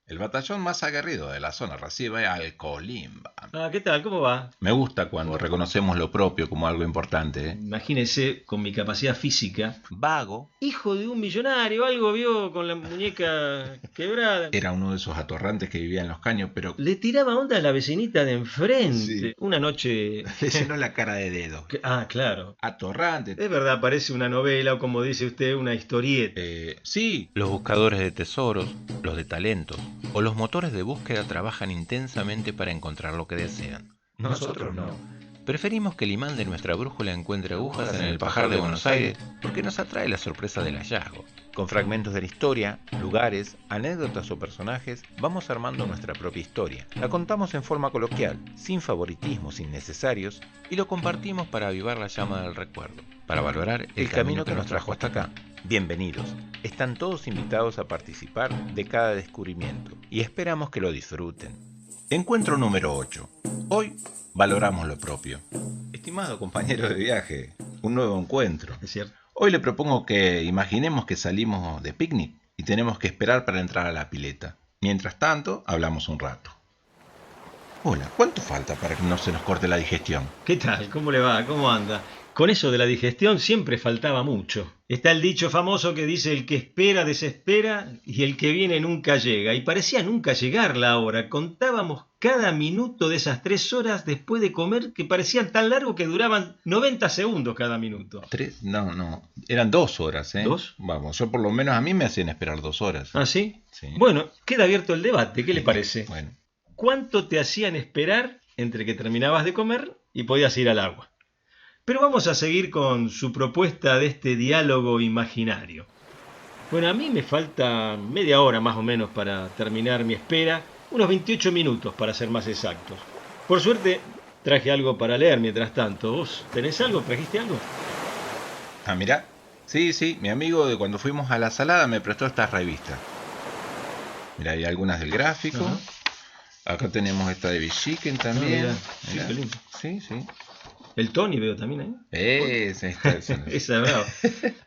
El batallón más aguerrido de la zona recibe al Colimba. Ah, ¿qué tal? ¿Cómo va? Me gusta cuando reconocemos lo propio como algo importante, ¿eh? Imagínese, con mi capacidad física, Vago hijo de un millonario, algo vio con la muñeca quebrada. era uno de esos atorrantes que vivía en los caños, pero Le tiraba onda a la vecinita de enfrente. sí, Una noche... le llenó la cara de dedos. Ah, claro. Atorrante. Es verdad, parece una novela o como dice usted, una historieta. Sí, los buscadores de tesoros, los de talentos o los motores de búsqueda trabajan intensamente para encontrar lo que desean. Nosotros no. Preferimos que el imán de nuestra brújula encuentre agujas en el pajar de Buenos Aires porque nos atrae la sorpresa del hallazgo. Con fragmentos de la historia, lugares, anécdotas o personajes, vamos armando nuestra propia historia. La contamos en forma coloquial, sin favoritismos innecesarios, y lo compartimos para avivar la llama del recuerdo, para valorar el camino que nos trajo hasta acá. Bienvenidos, están todos invitados a participar de cada descubrimiento y esperamos que lo disfruten. Encuentro número 8. Hoy valoramos lo propio. Estimado compañero de viaje, un nuevo encuentro. Es cierto. Hoy le propongo que imaginemos que salimos de picnic y tenemos que esperar para entrar a la pileta. Mientras tanto, hablamos un rato. Hola, ¿cuánto falta para que no se nos corte la digestión? ¿Qué tal? ¿Cómo le va? ¿Cómo anda? Con eso de la digestión siempre faltaba mucho. Está el dicho famoso que dice el que espera desespera y el que viene nunca llega. Y parecía nunca llegar la hora. Contábamos cada minuto de esas 3 horas después de comer que parecían tan largos que duraban 90 segundos cada minuto. ¿Tres? No. Eran 2 horas, ¿eh? ¿Dos? Vamos, yo por lo menos a mí me hacían esperar 2 horas. ¿Ah, sí? Sí. Bueno, queda abierto el debate. ¿Qué le parece? Bueno, ¿Cuánto te hacían esperar entre que terminabas de comer y podías ir al agua? Pero vamos a seguir con su propuesta de este diálogo imaginario. Bueno, a mí me falta media hora más o menos para terminar mi espera, unos 28 minutos para ser más exactos. Por suerte, traje algo para leer mientras tanto. ¿Vos tenés algo? ¿Trajiste algo? mirá. Sí, mi amigo de cuando fuimos a la salada me prestó estas revistas. Mirá, hay algunas del gráfico. Ajá. Acá tenemos esta de Villiquen también. mirá. Sí, Mirá. qué lindo. Sí. El Tony veo también ahí. Esa. Esa es brava.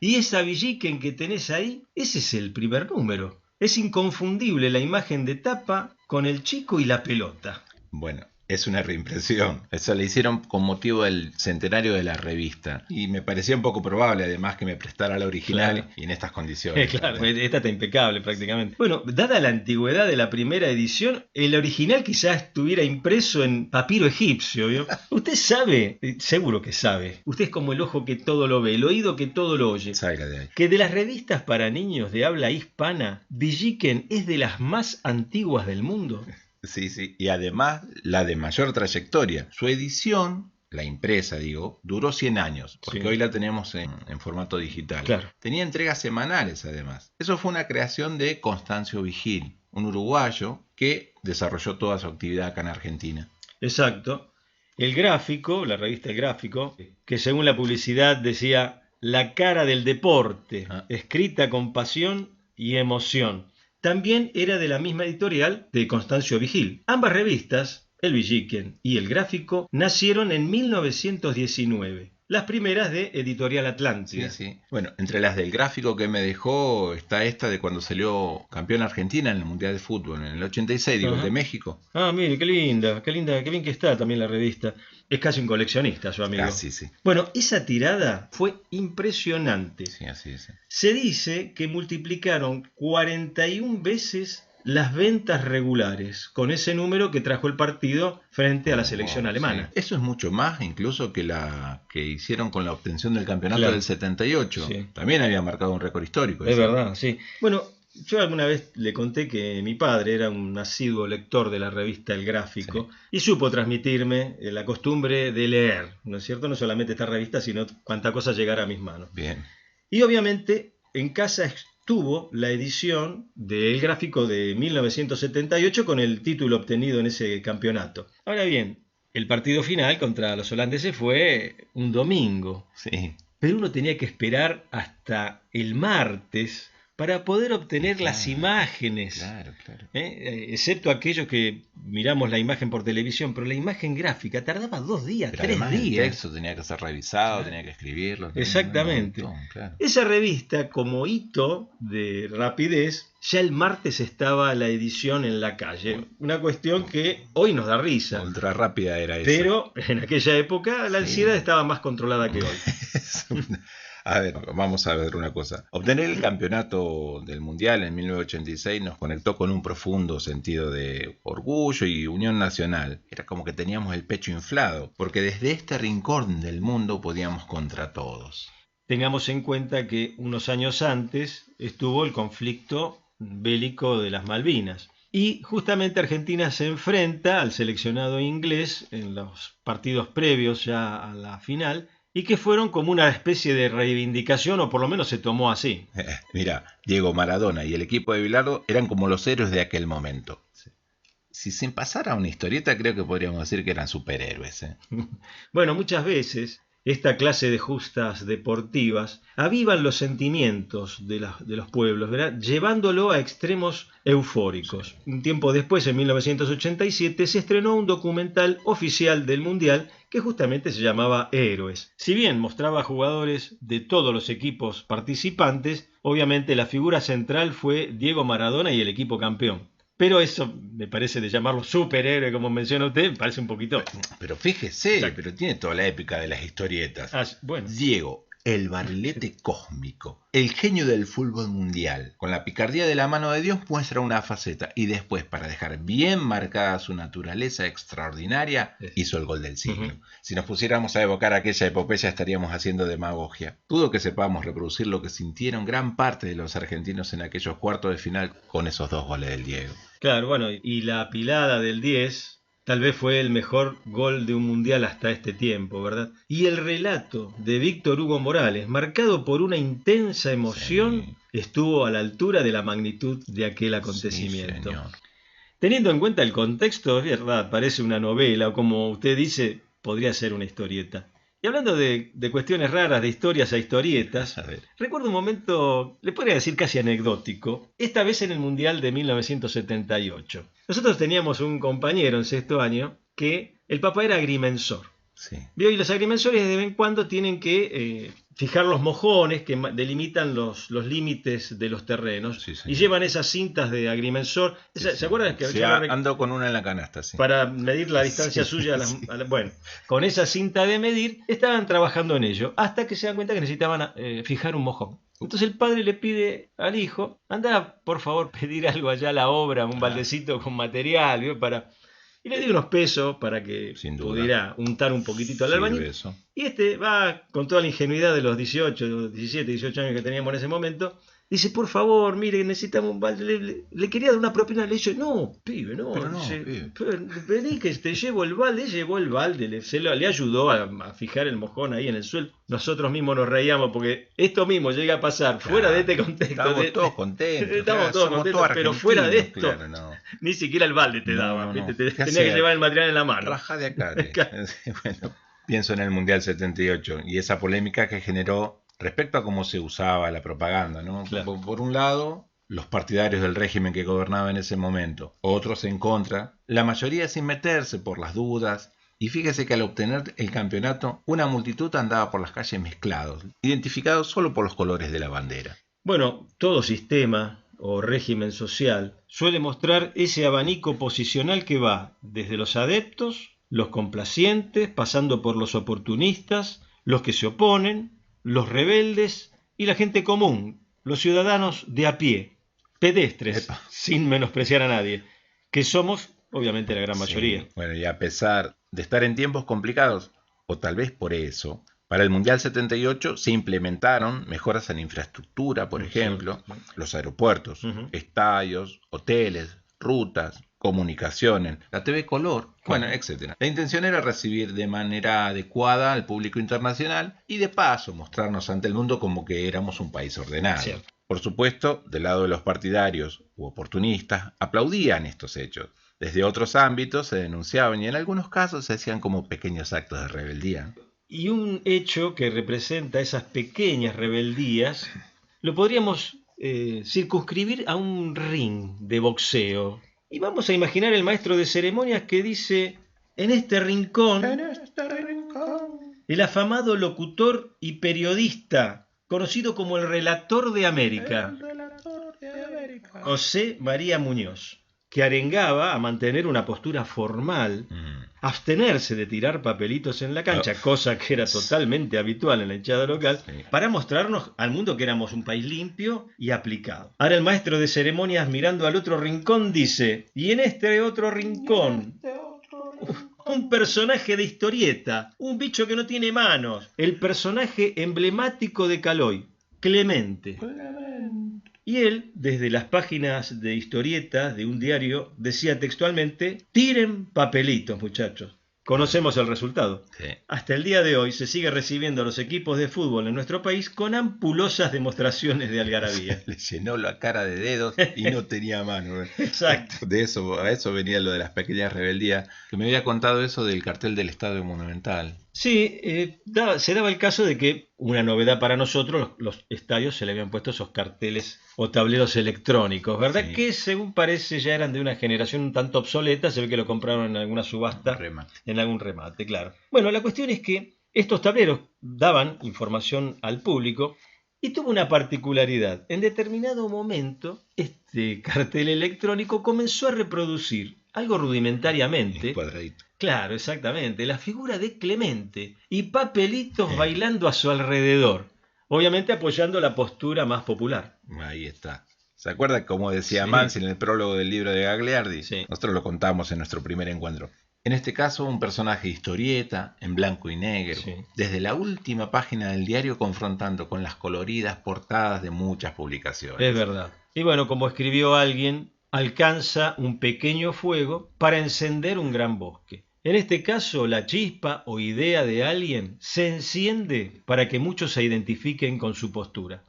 Y esa Villiquen que tenés ahí, ese es el primer número. Es inconfundible la imagen de tapa con el chico y la pelota. Bueno, es una reimpresión. Eso le hicieron con motivo del centenario de la revista. Y me parecía un poco probable, además, que me prestara la original Claro. y en estas condiciones. Claro, esta está impecable prácticamente. Bueno, dada la antigüedad de la primera edición, el original quizás estuviera impreso en papiro egipcio, ¿vio? Usted sabe, seguro que sabe, usted es como el ojo que todo lo ve, el oído que todo lo oye, Salga de ahí. que de las revistas para niños de habla hispana, Villiquen es de las más antiguas del mundo. Sí. Y además, la de mayor trayectoria. Su edición, la impresa, digo, duró 100 años, porque Sí. hoy la tenemos en formato digital. Claro. Tenía entregas semanales, además. Eso fue una creación de Constancio Vigil, un uruguayo que desarrolló toda su actividad acá en Argentina. Exacto. El gráfico, la revista El Gráfico, que según la publicidad decía la cara del deporte, Ah. escrita con pasión y emoción. También era de la misma editorial de Constancio Vigil. Ambas revistas, El Villiquen y El Gráfico, nacieron en 1919. Las primeras de Editorial Atlántida. Sí. Bueno, entre las del gráfico que me dejó está esta de cuando salió campeón Argentina en el Mundial de Fútbol, en el 86, digo, el Ajá. de México. Ah, mire, qué linda, qué bien que está también la revista. Es casi un coleccionista, su amigo. Sí. Bueno, esa tirada fue impresionante. Sí, así es. Se dice que multiplicaron 41 veces las ventas regulares con ese número que trajo el partido frente a la selección alemana. Sí. Eso es mucho más incluso que la que hicieron con la obtención del campeonato Claro. del 78. Sí. También había marcado un récord histórico. Es eso. verdad, sí. Bueno, yo alguna vez le conté que mi padre era un asiduo lector de la revista El Gráfico y supo transmitirme la costumbre de leer, ¿no es cierto? No solamente esta revista, sino cuánta cosa llegara a mis manos. Bien. Y obviamente en casa estuvo la edición del Gráfico de 1978 con el título obtenido en ese campeonato. Ahora bien, el partido final contra los holandeses fue un domingo, Sí. pero uno tenía que esperar hasta el martes para poder obtener las Claro, imágenes. claro, claro. Excepto aquellos que miramos la imagen por televisión, pero la imagen gráfica tardaba 2 días, Pero 3 además el días. texto tenía que ser revisado, Claro. tenía que escribirlo, un Exactamente. montón, claro. Esa revista, como hito de rapidez, ya el martes estaba la edición en la calle. Una cuestión que hoy nos da risa. Ultra rápida era esa. Pero en aquella época la ansiedad estaba más controlada que hoy. A ver, vamos a ver una cosa. Obtener el campeonato del Mundial en 1986 nos conectó con un profundo sentido de orgullo y unión nacional. Era como que teníamos el pecho inflado, porque desde este rincón del mundo podíamos contra todos. Tengamos en cuenta que unos años antes estuvo el conflicto bélico de las Malvinas. Y justamente Argentina se enfrenta al seleccionado inglés en los partidos previos ya a la final, y que fueron como una especie de reivindicación, o por lo menos se tomó así. Mira, Diego Maradona y el equipo de Bilardo eran como los héroes de aquel momento. Si sin pasar a una historieta, creo que podríamos decir que eran superhéroes. Bueno, muchas veces esta clase de justas deportivas avivan los sentimientos de los pueblos, ¿verdad? Llevándolo a extremos eufóricos. Sí. Un tiempo después, en 1987, se estrenó un documental oficial del Mundial que justamente se llamaba Héroes. Si bien mostraba jugadores de todos los equipos participantes, obviamente la figura central fue Diego Maradona y el equipo campeón. Pero eso, me parece, de llamarlo superhéroe, como menciona usted, me parece un poquito... Pero fíjese, Exacto. pero tiene toda la épica de las historietas. Bueno. Diego, el barrilete cósmico, el genio del fútbol mundial, con la picardía de la mano de Dios muestra una faceta y después, para dejar bien marcada su naturaleza extraordinaria, hizo el gol del siglo. Si nos pusiéramos a evocar aquella epopeya estaríamos haciendo demagogia. Dudo que sepamos reproducir lo que sintieron gran parte de los argentinos en aquellos cuartos de final con esos 2 goles del Diego. Claro, bueno, y la pilada del 10 tal vez fue el mejor gol de un mundial hasta este tiempo, ¿verdad? Y el relato de Víctor Hugo Morales, marcado por una intensa emoción, estuvo a la altura de la magnitud de aquel acontecimiento. Sí, señor. Teniendo en cuenta el contexto, es verdad, parece una novela, o como usted dice, podría ser una historieta. Y hablando de cuestiones raras, de historias a historietas, recuerdo un momento, le podría decir casi anecdótico, esta vez en el Mundial de 1978. Nosotros teníamos un compañero en sexto año que el papá era agrimensor. Sí. Y los agrimensores de vez en cuando tienen que fijar los mojones que delimitan los límites de los terrenos. Sí, y llevan esas cintas de agrimensor. ¿Se acuerdan? Que ando con una en la canasta, sí. Para medir la distancia suya. Bueno, con esa cinta de medir estaban trabajando en ello, hasta que se dan cuenta que necesitaban fijar un mojón. Entonces el padre le pide al hijo, anda por favor pedir algo allá a la obra, un baldecito con material, ¿vio? Y le dio unos pesos para que pudiera untar un poquitito al albañil. Y este va con toda la ingenuidad de los 18, 17, 18 años que teníamos en ese momento. Dice, por favor, mire, necesitamos un balde. Le quería dar una propina. Le dice, no, pibe, no. Dice, vení que te llevo el balde. Llevó el balde, le ayudó a fijar el mojón ahí en el suelo. Nosotros mismos nos reíamos porque esto mismo llega a pasar fuera de este contexto. Estamos todos contentos. Estamos todos contentos, pero fuera de esto, ni siquiera el balde te daba. Tenía que llevar el material en la mano. Rajá de acá. Bueno, pienso en el Mundial 78 y esa polémica que generó respecto a cómo se usaba la propaganda, ¿no? Claro. Por un lado, los partidarios del régimen que gobernaba en ese momento, otros en contra, la mayoría sin meterse por las dudas. Y fíjese que al obtener el campeonato, una multitud andaba por las calles mezclados, identificados solo por los colores de la bandera. Bueno, todo sistema o régimen social suele mostrar ese abanico posicional que va desde los adeptos, los complacientes, pasando por los oportunistas, los que se oponen, los rebeldes y la gente común, los ciudadanos de a pie, pedestres, sin menospreciar a nadie, que somos obviamente la gran mayoría. Sí. Bueno, y a pesar de estar en tiempos complicados, o tal vez por eso, para el Mundial 78 se implementaron mejoras en infraestructura, por ejemplo, los aeropuertos, estadios, hoteles, rutas, comunicaciones, la TV color, bueno, etc. La intención era recibir de manera adecuada al público internacional y de paso mostrarnos ante el mundo como que éramos un país ordenado. Cierto. Por supuesto, del lado de los partidarios u oportunistas, aplaudían estos hechos. Desde otros ámbitos se denunciaban y en algunos casos se hacían como pequeños actos de rebeldía. Y un hecho que representa esas pequeñas rebeldías lo podríamos circunscribir a un ring de boxeo. Y vamos a imaginar el maestro de ceremonias que dice, en este rincón, el afamado locutor y periodista, conocido como el Relator de América, José María Muñoz, que arengaba a mantener una postura formal, abstenerse de tirar papelitos en la cancha, cosa que era totalmente habitual en la hinchada local, para mostrarnos al mundo que éramos un país limpio y aplicado. Ahora el maestro de ceremonias, mirando al otro rincón, dice, y en este otro rincón, un personaje de historieta, un bicho que no tiene manos, el personaje emblemático de Caloi, Clemente. Y él, desde las páginas de historietas de un diario, decía textualmente, tiren papelitos, muchachos. Conocemos el resultado. Sí. Hasta el día de hoy se sigue recibiendo a los equipos de fútbol en nuestro país con ampulosas demostraciones de algarabía. Le llenó la cara de dedos y no tenía mano. Exacto. A eso venía lo de las pequeñas rebeldías. Que me había contado eso del cartel del Estadio Monumental. Sí, se daba el caso de que, una novedad para nosotros, los estadios se le habían puesto esos carteles o tableros electrónicos, ¿verdad? Sí. Que según parece ya eran de una generación un tanto obsoleta, se ve que lo compraron en alguna subasta, en algún remate, claro. Bueno, la cuestión es que estos tableros daban información al público y tuvo una particularidad. En determinado momento, este cartel electrónico comenzó a reproducir, algo rudimentariamente, cuadradito. Claro, exactamente, la figura de Clemente y papelitos bailando a su alrededor, obviamente apoyando la postura más popular. Ahí está. ¿Se acuerda cómo decía Mansi en el prólogo del libro de Gagliardi? Sí. Nosotros lo contamos en nuestro primer encuentro. En este caso, un personaje historieta, en blanco y negro, desde la última página del diario confrontando con las coloridas portadas de muchas publicaciones. Es verdad. Y bueno, como escribió alguien, alcanza un pequeño fuego para encender un gran bosque. En este caso, la chispa o idea de alguien se enciende para que muchos se identifiquen con su postura.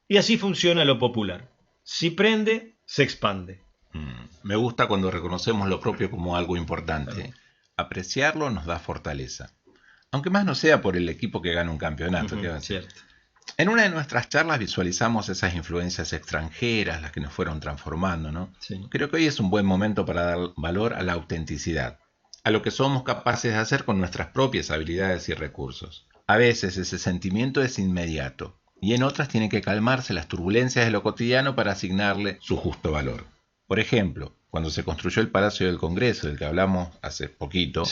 Y así funciona lo popular. Si prende, se expande. Me gusta cuando reconocemos lo propio como algo importante. Apreciarlo nos da fortaleza. Aunque más no sea por el equipo que gana un campeonato. Cierto. En una de nuestras charlas visualizamos esas influencias extranjeras, las que nos fueron transformando, ¿no? Sí. Creo que hoy es un buen momento para dar valor a la autenticidad, a lo que somos capaces de hacer con nuestras propias habilidades y recursos. A veces ese sentimiento es inmediato, y en otras tienen que calmarse las turbulencias de lo cotidiano para asignarle su justo valor. Por ejemplo, cuando se construyó el Palacio del Congreso, del que hablamos hace poquito,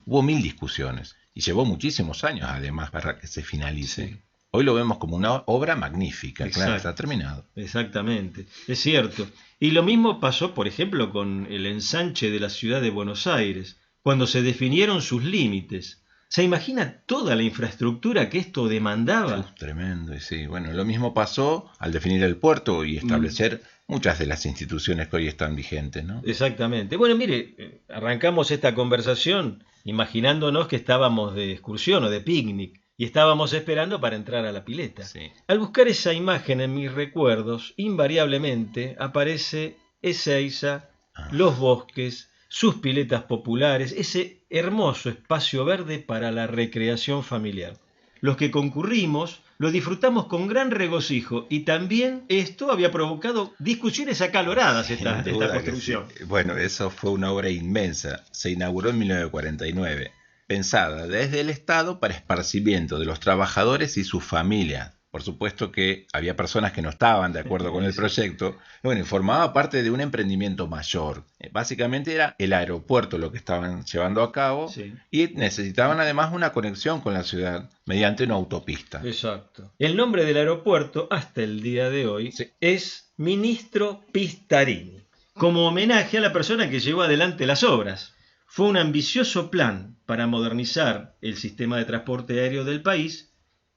hubo 1000 discusiones, y llevó muchísimos años además para que se finalice. Sí. Hoy lo vemos como una obra magnífica, Exacto. claro, está terminado. Exactamente, es cierto. Y lo mismo pasó, por ejemplo, con el ensanche de la ciudad de Buenos Aires, cuando se definieron sus límites. ¿Se imagina toda la infraestructura que esto demandaba? Tremendo, y sí. Bueno, lo mismo pasó al definir el puerto y establecer muchas de las instituciones que hoy están vigentes, ¿no? Exactamente. Bueno, mire, arrancamos esta conversación imaginándonos que estábamos de excursión o de picnic. Y estábamos esperando para entrar a la pileta. Sí. Al buscar esa imagen en mis recuerdos, invariablemente aparece Ezeiza, los bosques, sus piletas populares, ese hermoso espacio verde para la recreación familiar. Los que concurrimos lo disfrutamos con gran regocijo y también esto había provocado discusiones acaloradas esta construcción. Sí. Bueno, eso fue una obra inmensa. Se inauguró en 1949. Pensada desde el Estado para esparcimiento de los trabajadores y sus familias. Por supuesto que había personas que no estaban de acuerdo con el proyecto. Bueno, formaba parte de un emprendimiento mayor. Básicamente era el aeropuerto lo que estaban llevando a cabo y necesitaban además una conexión con la ciudad mediante una autopista. Exacto. El nombre del aeropuerto hasta el día de hoy es Ministro Pistarini, como homenaje a la persona que llevó adelante las obras. Fue un ambicioso plan para modernizar el sistema de transporte aéreo del país,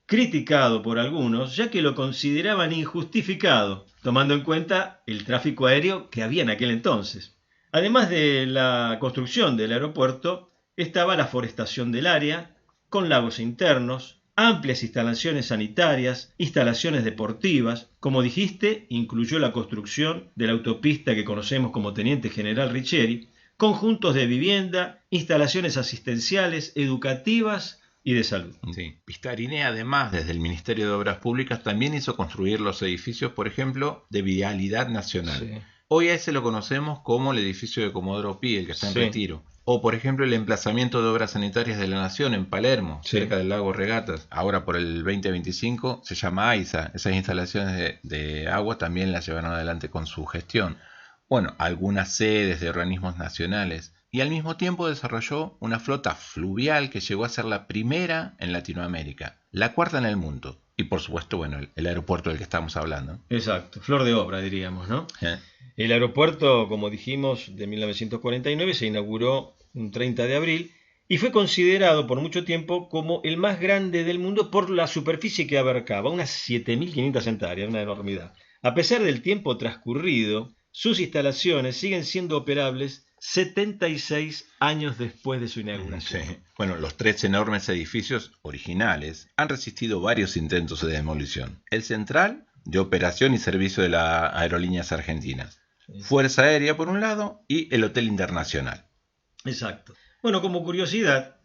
criticado por algunos, ya que lo consideraban injustificado, tomando en cuenta el tráfico aéreo que había en aquel entonces. Además de la construcción del aeropuerto, estaba la forestación del área, con lagos internos, amplias instalaciones sanitarias, instalaciones deportivas. Como dijiste, incluyó la construcción de la autopista que conocemos como Teniente General Riccieri, conjuntos de vivienda, instalaciones asistenciales, educativas y de salud. Sí. Pistarini, además, desde el Ministerio de Obras Públicas, también hizo construir los edificios, por ejemplo, de Vialidad Nacional. Sí. Hoy a ese lo conocemos como el edificio de Comodoro Pi, el que está en Sí. Retiro. O, por ejemplo, el emplazamiento de Obras Sanitarias de la Nación en Palermo, Sí. cerca del lago Regatas. Ahora, por el 2025, se llama AISA. Esas instalaciones de agua también las llevaron adelante con su gestión. Bueno, algunas sedes de organismos nacionales. Y al mismo tiempo desarrolló una flota fluvial que llegó a ser la primera en Latinoamérica, la cuarta en el mundo. Y por supuesto, bueno, el aeropuerto del que estamos hablando. Exacto, flor de obra diríamos, ¿no? ¿Eh? El aeropuerto, como dijimos, de 1949 se inauguró un 30 de abril y fue considerado por mucho tiempo como el más grande del mundo por la superficie que abarcaba, unas 7.500 hectáreas, una enormidad. A pesar del tiempo transcurrido, sus instalaciones siguen siendo operables 76 años después de su inauguración. Sí. Bueno, los 3 enormes edificios originales han resistido varios intentos de demolición. El central, de operación y servicio de las aerolíneas argentinas. Fuerza Aérea, por un lado, y el Hotel Internacional. Exacto. Bueno, como curiosidad,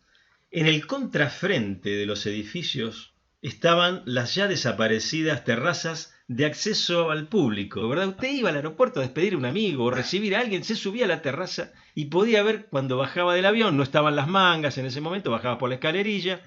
en el contrafrente de los edificios estaban las ya desaparecidas terrazas de acceso al público, ¿verdad? Usted iba al aeropuerto a despedir a un amigo o recibir a alguien, se subía a la terraza y podía ver cuando bajaba del avión, no estaban las mangas en ese momento, bajaba por la escalerilla.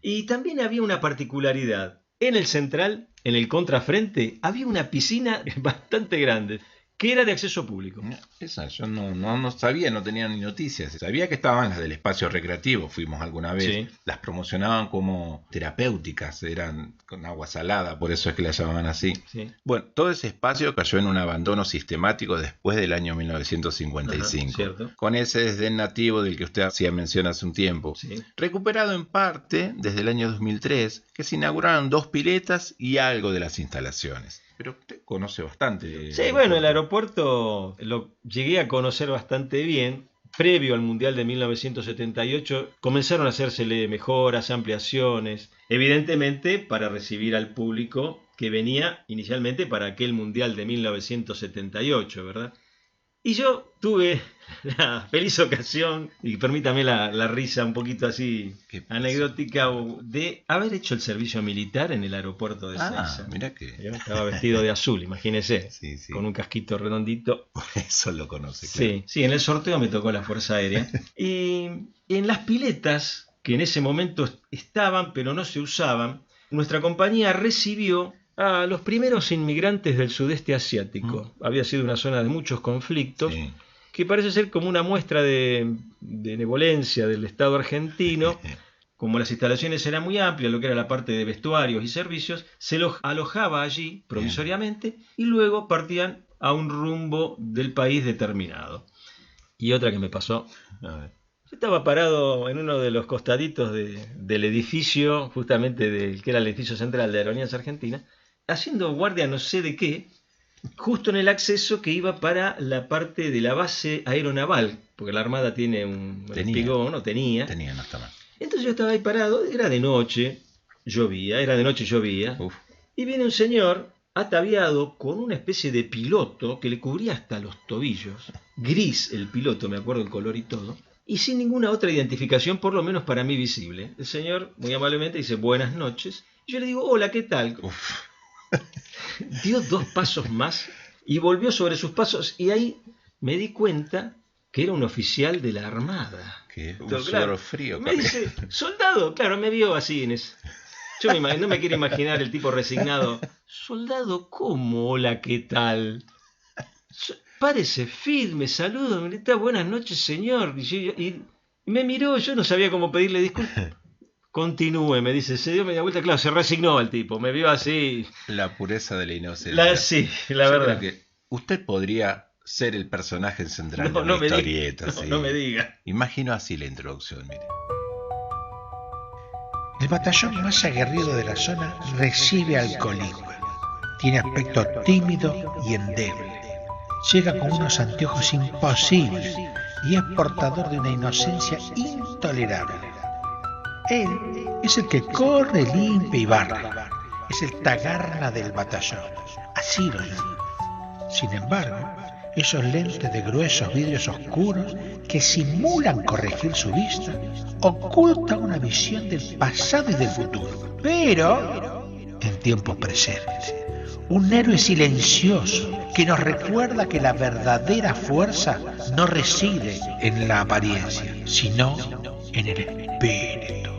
Y también había una particularidad. En el central, en el contrafrente, había una piscina bastante grande, que era de acceso público. Esa yo no sabía, no tenía ni noticias. Sabía que estaban las del espacio recreativo, fuimos alguna vez. Sí. Las promocionaban como terapéuticas, eran con agua salada, por eso es que las llamaban así. Sí. Bueno, todo ese espacio cayó en un abandono sistemático después del año 1955, Ajá, cierto. con ese desdén nativo del que usted hacía mención hace un tiempo. Sí. Recuperado en parte desde el año 2003, que se inauguraron 2 piletas y algo de las instalaciones. Pero usted conoce bastante. Sí, bueno, el aeropuerto lo llegué a conocer bastante bien. Previo al Mundial de 1978 comenzaron a hacérsele mejoras, ampliaciones, evidentemente para recibir al público que venía inicialmente para aquel Mundial de 1978, ¿verdad? Y yo tuve la feliz ocasión, y permítame la risa un poquito así anecdótica, de haber hecho el servicio militar en el aeropuerto de Ezeiza. Mira que... Yo estaba vestido de azul, imagínese, Sí, sí. con un casquito redondito. Por eso lo conoce. Claro. Sí, en el sorteo me tocó la Fuerza Aérea. Y en las piletas, que en ese momento estaban pero no se usaban, nuestra compañía recibió a los primeros inmigrantes del sudeste asiático. Había sido una zona de muchos conflictos, Sí. que parece ser como una muestra de benevolencia del Estado argentino. Como las instalaciones eran muy amplias, lo que era la parte de vestuarios y servicios, se los alojaba allí provisoriamente y luego partían a un rumbo del país determinado. Y otra que me pasó, A ver. yo estaba parado en uno de los costaditos del edificio, justamente del que era el edificio central de Aerolíneas Argentinas, haciendo guardia no sé de qué, justo en el acceso que iba para la parte de la base aeronaval, porque la Armada tiene un espigón, no tenía. Tenía, no está mal. Entonces yo estaba ahí parado, era de noche, llovía, Uf. y viene un señor ataviado con una especie de piloto que le cubría hasta los tobillos, gris el piloto, me acuerdo el color y todo, y sin ninguna otra identificación, por lo menos para mí visible. El señor muy amablemente dice buenas noches, y yo le digo hola, ¿qué tal? Uf. Dio 2 pasos más y volvió sobre sus pasos, y ahí me di cuenta que era un oficial de la Armada. Que un Claro, sudor frío. me dice, soldado, claro, me vio así en ese. Yo no me quiero imaginar el tipo resignado. Soldado, ¿cómo? Hola, ¿qué tal? Párese firme, saludo, me grita, buenas noches, señor. Y me miró, yo no sabía cómo pedirle disculpas. Continúe, me dice, se dio media vuelta, claro, se resignó el tipo, me vio así. La pureza de la inocencia. Sí, la Yo verdad. creo que usted podría ser el personaje central No, de no una me diga, historieta. no, sí. no me diga. Imagino así la introducción, mire. El batallón más aguerrido de la zona recibe al coligüe. Tiene aspecto tímido y endeble. Llega con unos anteojos imposibles y es portador de una inocencia intolerable. Él es el que corre, limpia y barre. Es el tagarna del batallón. Así lo digo. Sin embargo, esos lentes de gruesos vidrios oscuros que simulan corregir su vista, ocultan una visión del pasado y del futuro, pero en tiempos presentes. Un héroe silencioso que nos recuerda que la verdadera fuerza no reside en la apariencia, sino en el espíritu.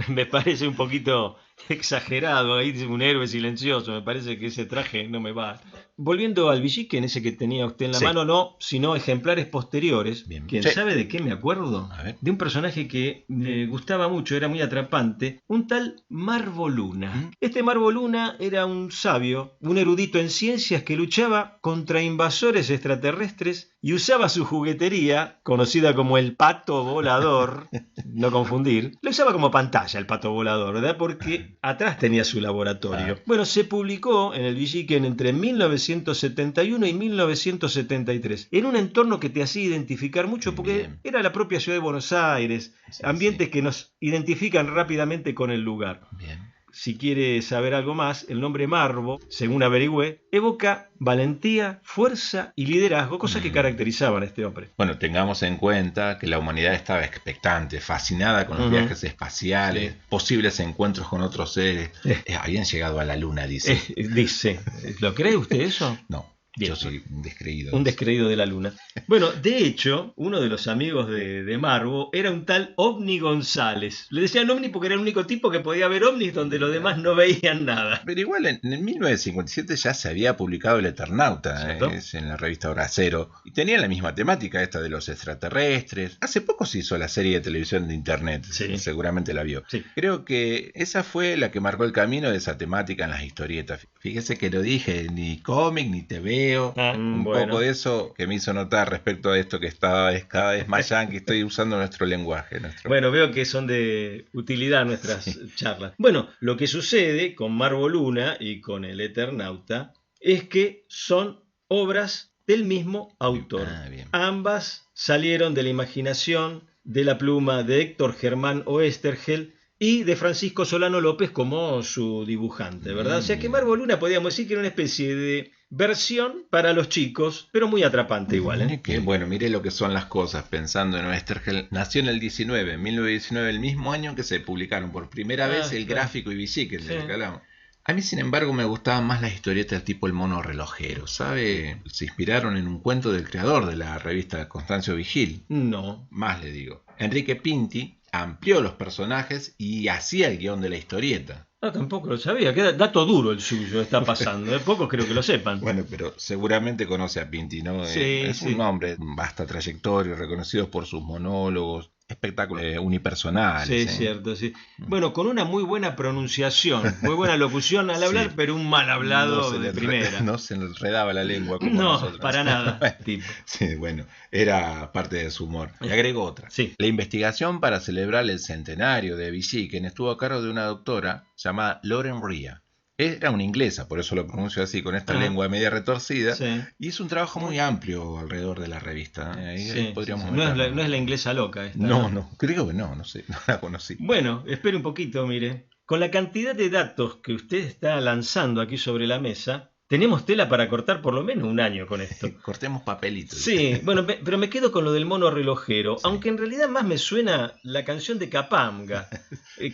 Me parece un poquito exagerado, ahí dice un héroe silencioso, me parece que ese traje no me va. Volviendo al Villiquen, ese que tenía usted en la mano, no, sino ejemplares posteriores. Bien. ¿Quién sabe de qué me acuerdo? A ver. De un personaje que me gustaba mucho, era muy atrapante, un tal Marvo Luna. Este Marvo Luna era un sabio, un erudito en ciencias que luchaba contra invasores extraterrestres y usaba su juguetería, conocida como el pato volador, no confundir, lo usaba como pantalla el pato volador, ¿verdad? Porque atrás tenía su laboratorio. Bueno, se publicó en el Villiquen entre 1971 y 1973, en un entorno que te hacía identificar mucho, porque era la propia ciudad de Buenos Aires, ambientes que nos identifican rápidamente con el lugar. Bien. Si quiere saber algo más, el nombre Marvo, según averigüé, evoca valentía, fuerza y liderazgo, cosas que caracterizaban a este hombre. Bueno, tengamos en cuenta que la humanidad estaba expectante, fascinada con los viajes espaciales, posibles encuentros con otros seres. Habían llegado a la luna, dice. Dice, ¿lo cree usted eso? No. Bien. Yo soy un descreído. Un descreído de la luna. Bueno, de hecho, uno de los amigos de Marvo era un tal Ovni González. Le decían Ovni porque era el único tipo que podía ver ovnis donde los demás no veían nada. Pero igual en 1957 ya se había publicado El Eternauta, en la revista Hora Cero, y tenía la misma temática esta de los extraterrestres. Hace poco se hizo la serie de televisión de internet, seguramente la vio. Sí. Creo que esa fue la que marcó el camino de esa temática en las historietas. Fíjese que lo dije, ni cómic, ni TV. Un poco de eso que me hizo notar respecto a esto que es cada vez más yankee, estoy usando nuestro lenguaje. Bueno, veo que son de utilidad nuestras charlas. Bueno, lo que sucede con Marvo Luna y con El Eternauta es que son obras del mismo autor. Ambas salieron de la imaginación, de la pluma de Héctor Germán Oesterhel y de Francisco Solano López como su dibujante, ¿verdad? O sea que Marvo Luna podríamos decir que era una especie de versión para los chicos, pero muy atrapante igual. Bueno, mire lo que son las cosas, pensando en Oesterhel. Nació en el 1919, el mismo año que se publicaron por primera vez el gráfico y Villiquen, de lo que hablamos. A mí, sin embargo, me gustaban más las historietas tipo El Mono Relojero, ¿sabe? Se inspiraron en un cuento del creador de la revista Constancio Vigil. No. Más le digo. Enrique Pinti amplió los personajes y hacía el guión de la historieta. Tampoco lo sabía. Qué dato duro el suyo está pasando. Pocos creo que lo sepan. Bueno, pero seguramente conoce a Pinti, ¿no? Sí, es un hombre, vasta trayectoria, reconocido por sus monólogos, espectáculos unipersonales. Sí, cierto, sí. Bueno, con una muy buena pronunciación, muy buena locución al hablar, pero un mal hablado de primera. No se le enredaba la lengua como no, nosotros. Para nada. Tipo. Sí, bueno, era parte de su humor. Le agrego otra. Sí. La investigación para celebrar el centenario de Villiquen estuvo a cargo de una doctora llamada Lauren Rea. Era una inglesa, por eso lo pronuncio así, con esta lengua media retorcida, y hizo un trabajo muy amplio alrededor de la revista. Ahí podríamos no es la inglesa loca esta. No, creo que no sé, no la conocí. Bueno, espere un poquito, mire. Con la cantidad de datos que usted está lanzando aquí sobre la mesa, tenemos tela para cortar por lo menos un año con esto. Cortemos papelitos. Sí, bueno, pero me quedo con lo del mono relojero, aunque en realidad más me suena la canción de Capanga.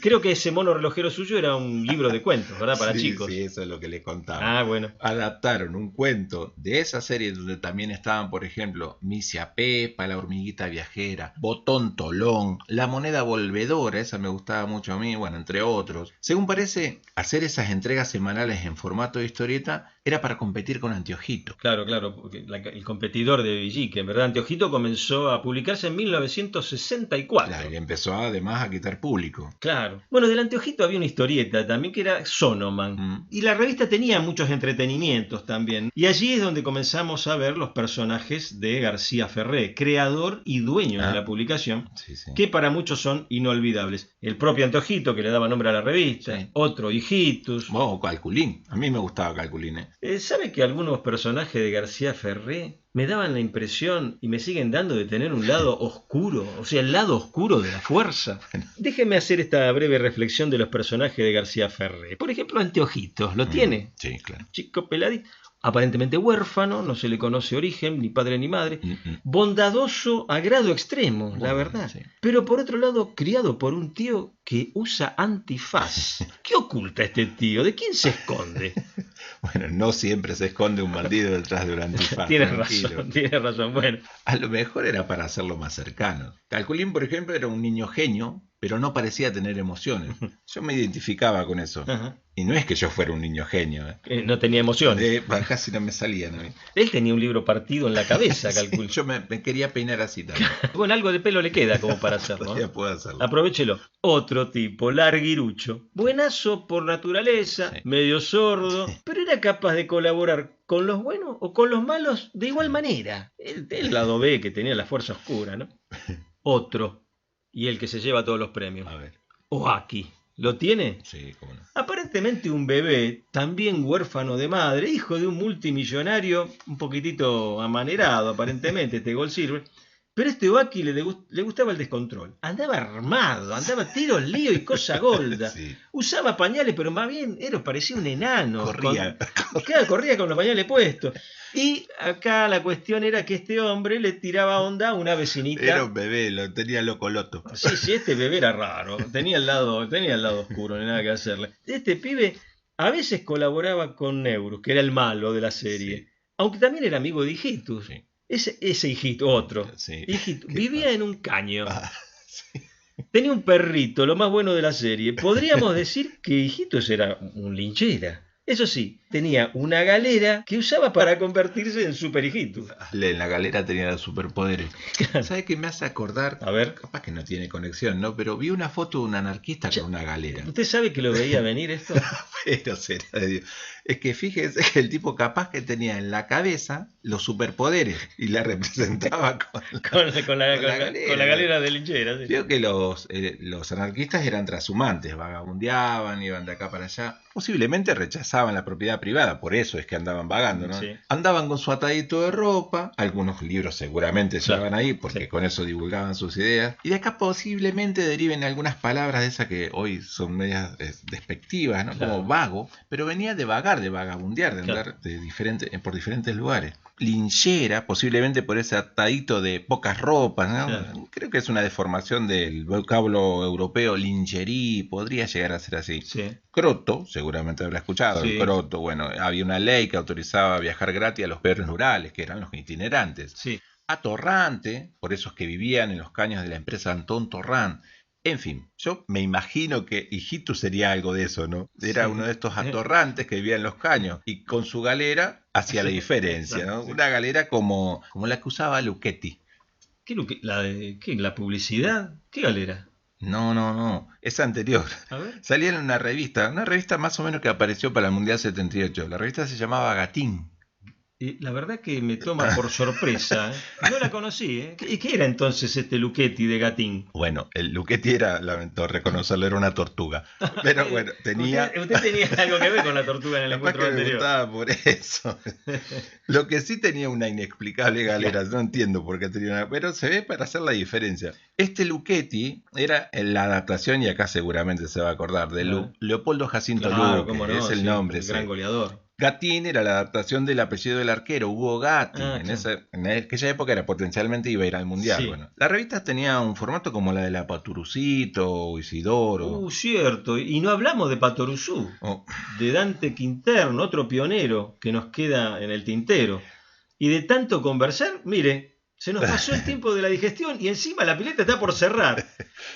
Creo que ese mono relojero suyo era un libro de cuentos, ¿verdad? Para chicos. Sí, eso es lo que le contaba. Bueno. Adaptaron un cuento de esa serie donde también estaban, por ejemplo, Misia Pepa, La hormiguita viajera, Botón Tolón, La moneda volvedora, esa me gustaba mucho a mí, bueno, entre otros. Según parece, hacer esas entregas semanales en formato de historieta era para competir con Anteojito. Claro, porque el competidor de Villiquen, ¿verdad? Anteojito comenzó a publicarse en 1964. Claro, y empezó además a quitar público. Claro. Bueno, del Anteojito había una historieta también que era Sonoman. Y la revista tenía muchos entretenimientos también. Y allí es donde comenzamos a ver los personajes de García Ferré, creador y dueño de la publicación, que para muchos son inolvidables. El propio Anteojito, que le daba nombre a la revista, otro Hijitus. Calculín. A mí me gustaba Calculín, ¿Sabe que algunos personajes de García Ferré me daban la impresión y me siguen dando de tener un lado oscuro? O sea, el lado oscuro de la fuerza. Déjeme hacer esta breve reflexión de los personajes de García Ferré. Por ejemplo, Anteojitos, ¿lo tiene? Sí, claro. Chico peladito, aparentemente huérfano, no se le conoce origen, ni padre ni madre, bondadoso a grado extremo, la verdad. Sí. Pero por otro lado, criado por un tío que usa antifaz. ¿Qué oculta este tío? ¿De quién se esconde? Bueno, no siempre se esconde un bandido detrás de un antifaz. Tienes tranquilo. razón, tienes razón. Bueno, A lo mejor era para hacerlo más cercano. Calculín, por ejemplo, era un niño genio, pero no parecía tener emociones. Yo me identificaba con eso. ajá. Y no es que yo fuera un niño genio. No tenía emociones. Casi no me salían a mí. Él tenía un libro partido en la cabeza, calculo. Yo me quería peinar así también. Bueno, algo de pelo le queda como para hacerlo. Todavía puedo hacerlo. Aprovechelo. Otro tipo, larguirucho. Buenazo por naturaleza, Sí. medio sordo, pero era capaz de colaborar con los buenos o con los malos de igual manera. El lado B que tenía la fuerza oscura, ¿no? Otro, y el que se lleva todos los premios. A ver. Oaki. ¿Lo tiene? Sí, cómo no. Aparentemente un bebé, también huérfano de madre, hijo de un multimillonario, un poquitito amanerado aparentemente, este Gold Silver, pero este Oaki le gustaba el descontrol. Andaba armado, andaba tiros, lío y cosa golda. Sí. Usaba pañales, pero más bien parecía un enano. Corría. Corría con los pañales puestos. Y acá la cuestión era que este hombre le tiraba onda a una vecinita. Era un bebé, lo tenía loco loto. Sí, este bebé era raro, tenía el lado oscuro, no hay nada que hacerle. Este pibe a veces colaboraba con Neurus, que era el malo de la serie, Sí. aunque también era amigo de Hijitus. Sí. Ese Hijitus, otro. Sí. Hijitus, ¿Qué vivía pasa? en un caño. Ah, sí. Tenía un perrito, lo más bueno de la serie. Podríamos decir que Hijitus era un linchera. Eso sí, tenía una galera que usaba para convertirse en Super Hijitus. En la galera tenía los superpoderes. ¿Sabes qué me hace acordar? A ver. Capaz que no tiene conexión, ¿no? Pero vi una foto de un anarquista con una galera. ¿Usted sabe que lo veía venir esto? Pero será de Dios. Es que fíjese que el tipo capaz que tenía en la cabeza los superpoderes y la representaba con la galera de linchera. Sí. Veo que los anarquistas eran trashumantes, vagabundeaban, iban de acá para allá. Posiblemente rechazaban la propiedad privada, por eso es que andaban vagando, ¿no? Sí. Andaban con su atadito de ropa, algunos libros seguramente llevaban ahí, porque Sí. con eso divulgaban sus ideas. Y de acá posiblemente deriven algunas palabras de esas que hoy son medias despectivas, ¿no? Claro. Como vago, pero venía de vagar, de vagabundear, de andar Claro. por diferentes lugares. Linchera, posiblemente por ese atadito de pocas ropas, ¿no? Claro. Creo que es una deformación del vocablo europeo, lingerie, podría llegar a ser así. Sí. Croto, seguramente habrá escuchado, Sí. el croto, bueno, había una ley que autorizaba viajar gratis a los peones rurales, que eran los itinerantes. Sí. Atorrante, por esos que vivían en los caños de la empresa Antón Torrán. En fin, yo me imagino que Hijitus sería algo de eso, ¿no? Era Sí. uno de estos atorrantes que vivía en los caños y con su galera hacía la diferencia, ¿no? Sí. Una galera como la que usaba Luchetti. ¿La publicidad? ¿Qué galera? No, es anterior. A ver. Salía en una revista más o menos que apareció para el Mundial 78. La revista se llamaba Gatín. La verdad que me toma por sorpresa. No la conocí, ¿eh? ¿Qué era entonces este Luchetti de Gatín? Bueno, el Luchetti era, lamento reconocerlo, era una tortuga. Pero bueno, tenía... Usted tenía algo que ver con la tortuga en el Capaz encuentro que me anterior. gustaba por eso. Lo que sí tenía una inexplicable galera, no entiendo por qué tenía una... Pero se ve para hacer la diferencia. Este Luchetti era la adaptación, y acá seguramente se va a acordar, de Claro. Leopoldo Jacinto Claro, Luque, cómo no, es el sí, nombre. el sí. gran goleador. Gatín era la adaptación del apellido del arquero, Hugo Gatti. Ah, En aquella época era potencialmente iba a ir al Mundial. Sí. Bueno, la revista tenía un formato como la de la Paturucito o Isidoro. Cierto. Y no hablamos de Patoruzú, Oh, de Dante Quinterno, otro pionero que nos queda en el tintero. Y de tanto conversar, mire, se nos pasó el tiempo de la digestión y encima la pileta está por cerrar.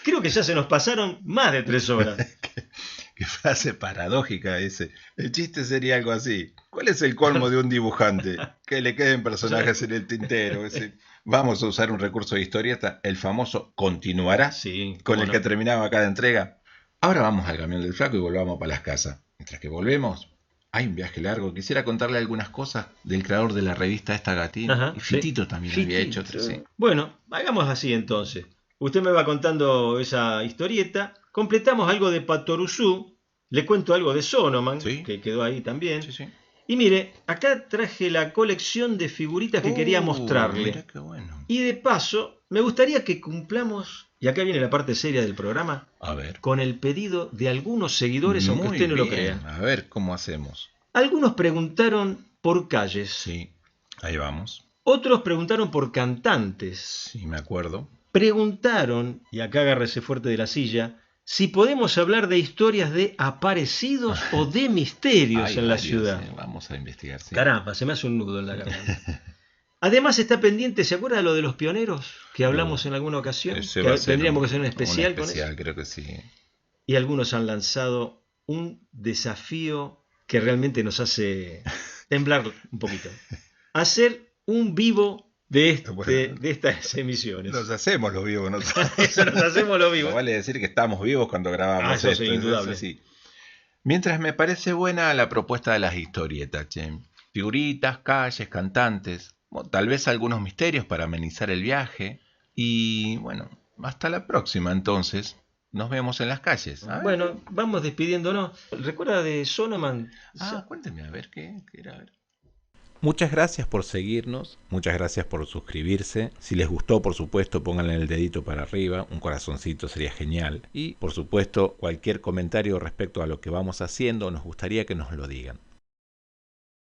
Creo que ya se nos pasaron más de 3 horas. qué frase paradójica ese. El chiste sería algo así. ¿Cuál es el colmo de un dibujante? Que le queden personajes en el tintero. Vamos a usar un recurso de historieta, el famoso continuará, Sí, con cómo el no. que terminaba cada entrega. Ahora vamos al camión del flaco y volvamos para las casas. Mientras que volvemos, hay un viaje largo. Quisiera contarle algunas cosas del creador de la revista esta Gatín. Ajá, Y sí. Fitito también había hecho Fitito. otra, sí. Bueno, hagamos así entonces. Usted me va contando esa historieta, completamos algo de Patoruzú, le cuento algo de Sonoman, Sí. que quedó ahí también, Sí, sí. Y mire, acá traje la colección de figuritas que quería mostrarle. Mira qué bueno. Y de paso, me gustaría que cumplamos, y acá viene la parte seria del programa, A ver. con el pedido de algunos seguidores, aunque Muy usted no lo bien. crea. A ver, ¿cómo hacemos? Algunos preguntaron por calles, Sí, ahí vamos. otros preguntaron por cantantes, Sí, me acuerdo. preguntaron, y acá agárrese fuerte de la silla, si podemos hablar de historias de aparecidos o de misterios Hay en la varios, ciudad. Vamos a investigar. Sí. Caramba, se me hace un nudo en la garganta. Además está pendiente, ¿se acuerda de lo de los pioneros que hablamos en alguna ocasión? Ese Que va a ser tendríamos que hacer un especial con eso. creo que sí. Y algunos han lanzado un desafío que realmente nos hace temblar un poquito. Hacer un vivo de estas emisiones. Nos hacemos los vivos, ¿no? Eso nos hacemos los vivos. No vale decir que estamos vivos cuando grabamos Eso esto. sí, indudable. Eso sí. Mientras me parece buena la propuesta de las historietas, che. Figuritas, calles, cantantes, tal vez algunos misterios para amenizar el viaje. Y bueno, hasta la próxima entonces. Nos vemos en las calles. Bueno, vamos despidiéndonos. ¿Recuerda de Sonoman? Cuénteme, a ver qué era. A ver. Muchas gracias por seguirnos, muchas gracias por suscribirse. Si les gustó, por supuesto, pónganle el dedito para arriba, un corazoncito sería genial. Y, por supuesto, cualquier comentario respecto a lo que vamos haciendo, nos gustaría que nos lo digan.